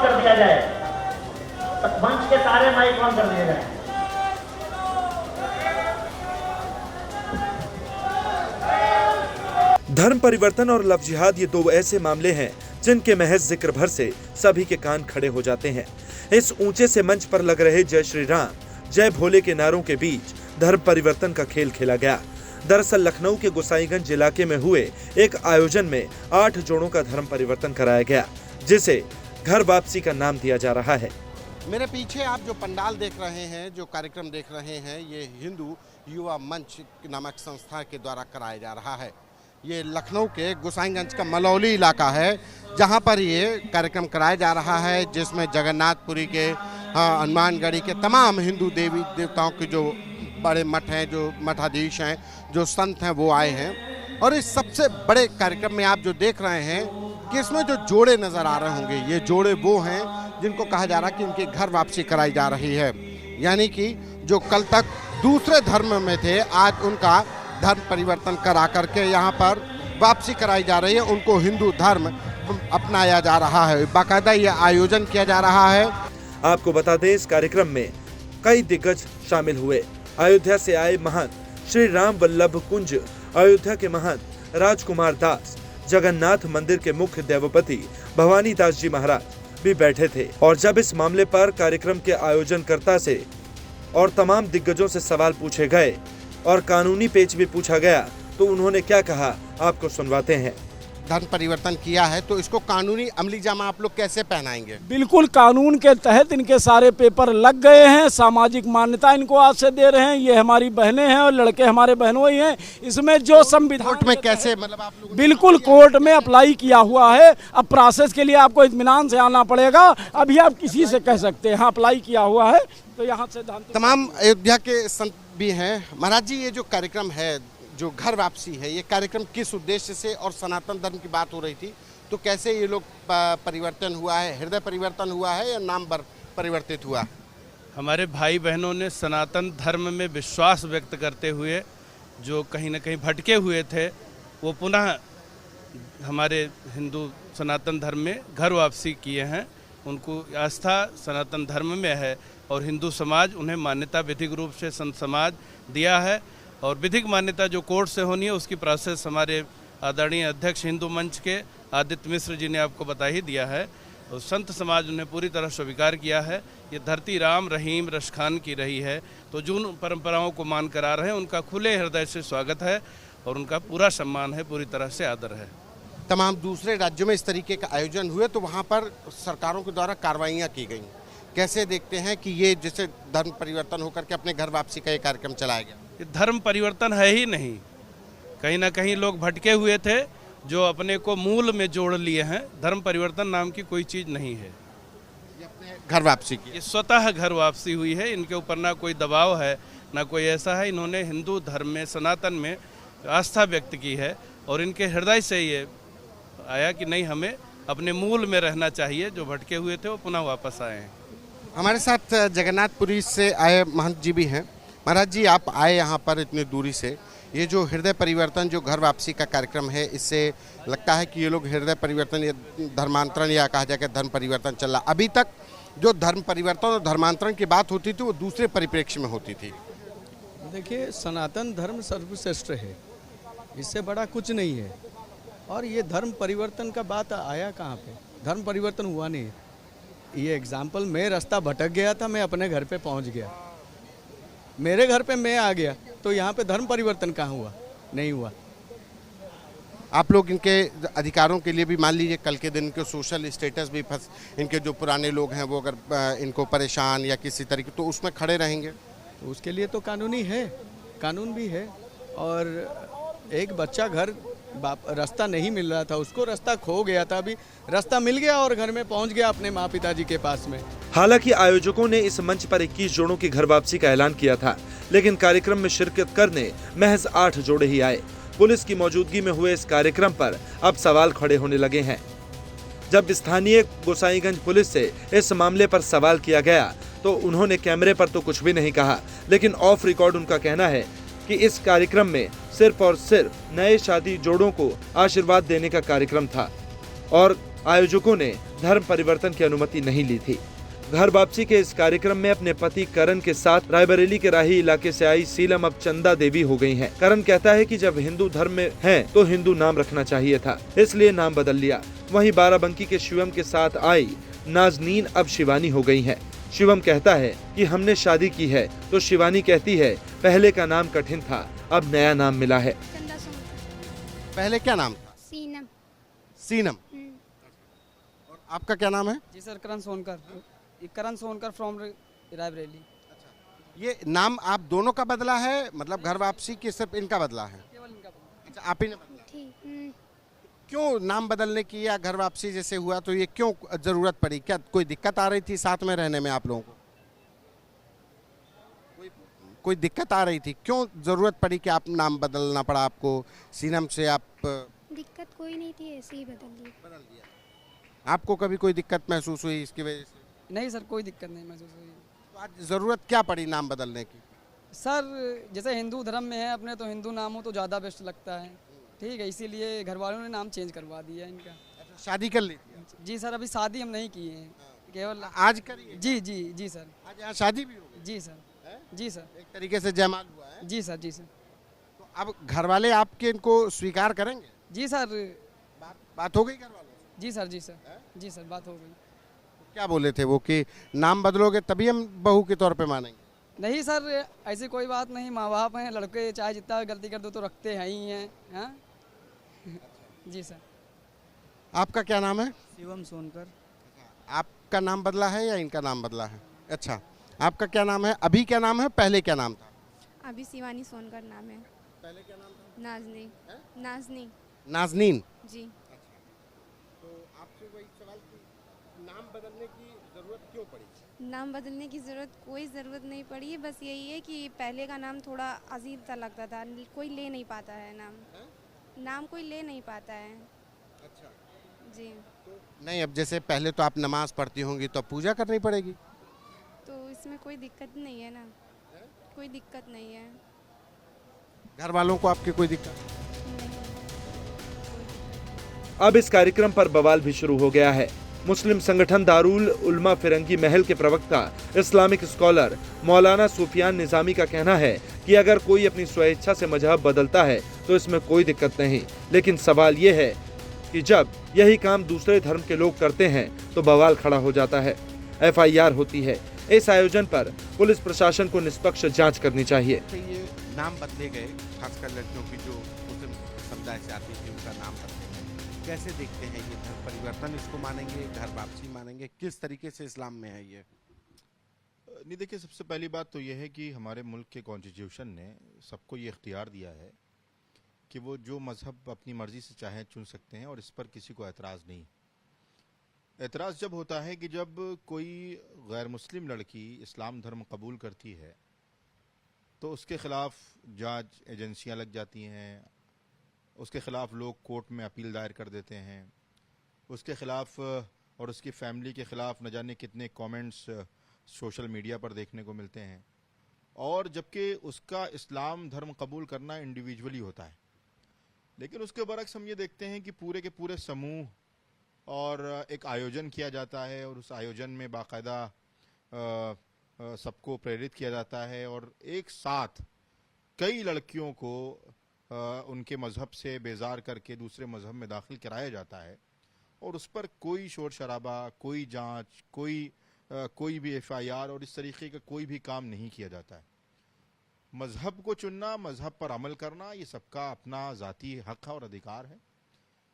कर दिया जाए, मंच के सारे माइक बंद कर दिए जाए। धर्म परिवर्तन और लव जिहाद ये दो ऐसे मामले हैं जिनके महज जिक्र भर से सभी के कान खड़े हो जाते हैं। इस ऊंचे से मंच पर लग रहे जय श्री राम, जय भोले के नारों के बीच धर्म परिवर्तन का खेल खेला गया। दरअसल लखनऊ के गोसाईगंज इलाके में हुए एक आयोजन में 8 जोड़ों का धर्म परिवर्तन कराया गया, जिसे घर वापसी का नाम दिया जा रहा है। मेरे पीछे आप जो पंडाल देख रहे हैं, जो कार्यक्रम देख रहे हैं, ये हिंदू युवा मंच नामक संस्था के द्वारा कराया जा रहा है। ये लखनऊ के गोसाईगंज का मलौली इलाका है, जहां पर ये कार्यक्रम कराया जा रहा है, जिसमें जगन्नाथपुरी के हनुमानगढ़ी के तमाम हिंदू देवी देवताओं के जो बड़े मठ हैं, जो मठाधीश हैं, जो संत हैं, वो आए हैं। और इस सबसे बड़े कार्यक्रम में आप जो देख रहे हैं कि इसमें जो जोड़े नज़र आ रहे होंगे, ये जोड़े वो हैं जिनको कहा जा रहा है कि इनकी घर वापसी कराई जा रही है। यानी कि जो कल तक दूसरे धर्म में थे, आज उनका धर्म परिवर्तन करा करके यहाँ पर वापसी कराई जा रही है, उनको हिंदू धर्म अपनाया जा रहा है। बाकायदा ये आयोजन किया जा रहा है। आपको बता दें, इस कार्यक्रम में कई दिग्गज शामिल हुए। अयोध्या से आए महंत श्री राम वल्लभ कुंज, अयोध्या के महंत राजकुमार दास, जगन्नाथ मंदिर के मुख्य देवपति भवानी दास जी महाराज भी बैठे थे। और जब इस मामले पर कार्यक्रम के आयोजनकर्ता से और तमाम दिग्गजों से सवाल पूछे गए और कानूनी पेच भी पूछा गया, तो उन्होंने क्या कहा आपको सुनवाते हैं। धर्म परिवर्तन किया है तो इसको कानूनी अमली जामा आप लोग कैसे पहनाएंगे? बिल्कुल कानून के तहत इनके सारे पेपर लग गए हैं, सामाजिक मान्यता इनको आज से दे रहे हैं। ये हमारी बहनें हैं और लड़के हमारे बहनों ही हैं। इसमें जो संविधान कोर्ट में कैसे, मतलब आप लोग बिल्कुल कोर्ट में अप्लाई किया हुआ है। अब प्रोसेस के लिए आपको इत्मीनान से आना पड़ेगा। अभी आप किसी से कह सकते हैं हाँ अप्लाई किया हुआ है, तो यहाँ से तमाम अयोध्या के संत भी हैं। महाराज जी, ये जो कार्यक्रम है, जो घर वापसी है, ये कार्यक्रम किस उद्देश्य से, और सनातन धर्म की बात हो रही थी, तो कैसे ये लोग परिवर्तन हुआ है? हृदय परिवर्तन हुआ है या नाम परिवर्तित हुआ? हमारे भाई बहनों ने सनातन धर्म में विश्वास व्यक्त करते हुए जो कहीं न कहीं भटके हुए थे, वो पुनः हमारे हिंदू सनातन धर्म में घर वापसी किए हैं। उनको आस्था सनातन धर्म में है और हिंदू समाज उन्हें मान्यता विधिक रूप से संत समाज दिया है। और विधिक मान्यता जो कोर्ट से होनी है, उसकी प्रोसेस हमारे आदरणीय अध्यक्ष हिंदू मंच के आदित्य मिश्र जी ने आपको बता ही दिया है। और संत समाज उन्हें पूरी तरह स्वीकार किया है। ये धरती राम रहीम रशखान की रही है, तो जिन परंपराओं को मान कर आ रहे हैं उनका खुले हृदय से स्वागत है और उनका पूरा सम्मान है, पूरी तरह से आदर है। तमाम दूसरे राज्यों में इस तरीके का आयोजन हुए तो वहाँ पर सरकारों के द्वारा कार्रवाइयाँ की गई। कैसे देखते हैं कि ये जैसे धर्म परिवर्तन होकर के अपने घर वापसी का ये कार्यक्रम चलाया गया? ये धर्म परिवर्तन है ही नहीं। कहीं ना कहीं लोग भटके हुए थे जो अपने को मूल में जोड़ लिए हैं। धर्म परिवर्तन नाम की कोई चीज़ नहीं है। ये अपने घर वापसी की, ये स्वतः घर वापसी हुई है। इनके ऊपर ना कोई दबाव है, ना कोई ऐसा है। इन्होंने हिंदू धर्म में, सनातन में आस्था व्यक्त की है और इनके हृदय से ये आया कि नहीं, हमें अपने मूल में रहना चाहिए। जो भटके हुए थे वो पुनः वापस आए हैं। हमारे साथ जगन्नाथपुरी से आए महंत जी भी हैं। महाराज जी, आप आए यहाँ पर इतनी दूरी से, ये जो हृदय परिवर्तन, जो घर वापसी का कार्यक्रम है, इससे लगता है कि ये लोग हृदय परिवर्तन या धर्मांतरण, या कहा जाए कि धर्म परिवर्तन चल रहा। अभी तक जो धर्म परिवर्तन और धर्मांतरण की बात होती थी वो दूसरे परिप्रेक्ष्य में होती थी। देखिए, सनातन धर्म सर्वश्रेष्ठ है, इससे बड़ा कुछ नहीं है। और ये धर्म परिवर्तन का बात आया कहाँ पे? धर्म परिवर्तन हुआ नहीं। ये एग्जाम्पल, मैं रास्ता भटक गया था, मैं अपने घर पे पहुंच गया, मेरे घर पे मैं आ गया, तो यहाँ पे धर्म परिवर्तन कहाँ हुआ? नहीं हुआ। आप लोग इनके अधिकारों के लिए भी, मान लीजिए कल के दिन इनके सोशल स्टेटस भी इनके जो पुराने लोग हैं वो अगर इनको परेशान या किसी तरीके, तो उसमें खड़े रहेंगे? तो उसके लिए तो कानूनी है, कानून भी है। और एक बच्चा घर रास्ता नहीं मिल रहा था, उसको रास्ता खो गया था, अभी रास्ता मिल गया और घर में पहुंच गया अपने माँ पिताजी के पास में। हालांकि आयोजकों ने इस मंच पर 21 जोड़ों की घर वापसी का ऐलान किया था, लेकिन कार्यक्रम में शिरकत करने महज 8 जोड़े ही आए। पुलिस की मौजूदगी में हुए इस कार्यक्रम पर अब सवाल खड़े होने लगे हैं। जब स्थानीय गोसाईगंज पुलिस से इस मामले पर सवाल किया गया तो उन्होंने कैमरे पर तो कुछ भी नहीं कहा, लेकिन ऑफ रिकॉर्ड उनका कहना है कि इस कार्यक्रम में सिर्फ और सिर्फ नए शादी जोड़ों को आशीर्वाद देने का कार्यक्रम था और आयोजकों ने धर्म परिवर्तन की अनुमति नहीं ली थी। घर वापसी के इस कार्यक्रम में अपने पति करण के साथ रायबरेली के राही इलाके से आई सीलम अब चंदा देवी हो गई हैं। करण कहता है कि जब हिंदू धर्म में हैं तो हिंदू नाम रखना चाहिए था, इसलिए नाम बदल लिया। वहीं बाराबंकी के शिवम के साथ आई नाजनीन अब शिवानी हो गई हैं। शिवम कहता है कि हमने शादी की है, तो शिवानी कहती है पहले का नाम कठिन था, अब नया नाम मिला है। पहले क्या नाम था? सीनम। सीनम। और आपका क्या नाम है? जी सर, करण सोनकर फ्रॉम रायबरेली। ये नाम आप दोनों का बदला है, मतलब घर वापसी की सिर्फ इनका बदला है? केवल इनका बदला। अच्छा, आप ही ने बदला? ठीक। क्यों नाम बदलने की या घर वापसी जैसे हुआ तो ये क्यों जरूरत पड़ी? क्या कोई दिक्कत आ रही थी साथ में रहने में आप लोगों को? कोई दिक्कत आ रही थी? क्यों जरूरत पड़ी कि आप नाम बदलना पड़ा आपको? सीनम से आप दिक्कत कोई नहीं थी, ऐसे ही बदल दिया। आपको कभी कोई दिक्कत महसूस हुई इसकी वजह से? नहीं सर, कोई दिक्कत नहीं महसूस हुई। तो आज जरूरत क्या पड़ी नाम बदलने की? सर जैसे हिंदू धर्म में है अपने, तो हिंदू नाम हो तो ज़्यादा बेस्ट लगता है, ठीक है, इसीलिए घर वालों ने नाम चेंज करवा दिया इनका। अच्छा, शादी कर ली थी? जी सर, अभी शादी हम नहीं किए हैं, केवल आज करिए? जी सर। आज यहाँ शादी भी हो गई? जी सर। जी सर। एक तरीके से जयमाल हुआ है? जी सर। जी सर। तो अब घर वाले आपके इनको स्वीकार करेंगे? जी सर। बात हो गई घर वालों से? जी सर। जी सर। जी सर, बात हो गई। तो क्या बोले थे वो कि नाम बदलोगे तभी हम बहू के तौर पे मानेंगे? नहीं सर, ऐसी कोई बात नहीं, माँ बाप हैं, लड़के चाहे जितना गलती कर दो तो रखते हैं ही हैं। हाँ जी सर। आपका क्या नाम है? शिवम सोनकर। आपका नाम बदला है या इनका नाम बदला है? अच्छा, आपका क्या नाम है? अभी क्या नाम है, पहले क्या नाम था? अभी शिवानी सोनकर नाम है। पहले क्या नाम था? नाजनी। नाजनी। नाजनीन। जी। तो आपसे वही सवाल कि नाम बदलने की जरूरत क्यों पड़ी? नाम बदलने की कोई ज़रूरत नहीं पड़ी है, बस यही है कि पहले का नाम थोड़ा अजीब सा लगता था, कोई ले नहीं पाता है नाम कोई ले नहीं पाता है। अच्छा जी। तो नहीं, अब जैसे पहले तो आप नमाज पढ़ती होंगी तो पूजा करनी पड़ेगी, तो इसमें कोई दिक्कत नहीं है ना? कोई दिक्कत नहीं है। घर वालों को आपकी कोई दिक्कत? अब इस कार्यक्रम पर बवाल भी शुरू हो गया है। मुस्लिम संगठन दारुल उलमा फिरंगी महल के प्रवक्ता इस्लामिक स्कॉलर मौलाना सुफियान निजामी का कहना है कि अगर कोई अपनी स्वेच्छा से मजहब बदलता है तो इसमें कोई दिक्कत नहीं, लेकिन सवाल ये है कि जब यही काम दूसरे धर्म के लोग करते हैं तो बवाल खड़ा हो जाता है, FIR होती है। इस आयोजन पर पुलिस प्रशासन को निष्पक्ष जांच करनी चाहिए। ये नाम बदले गए, खासकर लड़कियों की जो मुस्लिम समुदाय से आती थी उनका नाम बदले गए, कैसे देखते हैं ये धर्म परिवर्तन? इसको मानेंगे, घर वापसी मानेंगे, किस तरीके से इस्लाम में है ये? नहीं, देखिए, सबसे पहली बात तो ये है कि हमारे मुल्क के कॉन्स्टिट्यूशन ने सबको ये इख्तियार दिया है कि वो जो मज़हब अपनी मर्ज़ी से चाहे चुन सकते हैं और इस पर किसी को एतराज़ नहीं। एतराज़ जब होता है कि जब कोई गैर मुस्लिम लड़की इस्लाम धर्म कबूल करती है तो उसके ख़िलाफ़ जांच एजेंसियां लग जाती हैं, उसके ख़िलाफ़ लोग कोर्ट में अपील दायर कर देते हैं, उसके ख़िलाफ़ और उसकी फ़ैमिली के ख़िलाफ़ न जाने कितने कमेंट्स सोशल मीडिया पर देखने को मिलते हैं। और जबकि उसका इस्लाम धर्म कबूल करना इंडिविजुअली होता है, लेकिन उसके बरक्स हम ये देखते हैं कि पूरे के पूरे समूह और एक आयोजन किया जाता है और उस आयोजन में बाकायदा सबको प्रेरित किया जाता है और एक साथ कई लड़कियों को उनके मज़हब से बेजार करके दूसरे मज़हब में दाखिल कराया जाता है और उस पर कोई शोर शराबा, कोई जांच, कोई भी FIR और इस तरीके का कोई भी काम नहीं किया जाता है। मज़हब को चुनना, मज़हब पर अमल करना, ये सबका अपना ज़ाती हक़ और अधिकार है,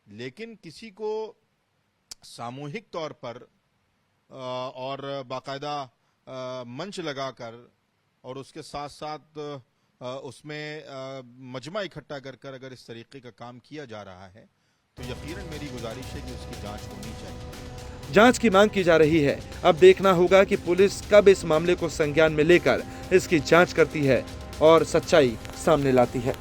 लेकिन किसी को सामूहिक तौर पर और बाकायदा मंच लगाकर और उसके साथ साथ उसमें मजमा इकट्ठा कर अगर इस तरीके का काम किया जा रहा है तो यकीनन मेरी गुजारिश है कि उसकी जांच होनी चाहिए। जांच की मांग की जा रही है। अब देखना होगा कि पुलिस कब इस मामले को संज्ञान में लेकर इसकी जांच करती है और सच्चाई सामने लाती है।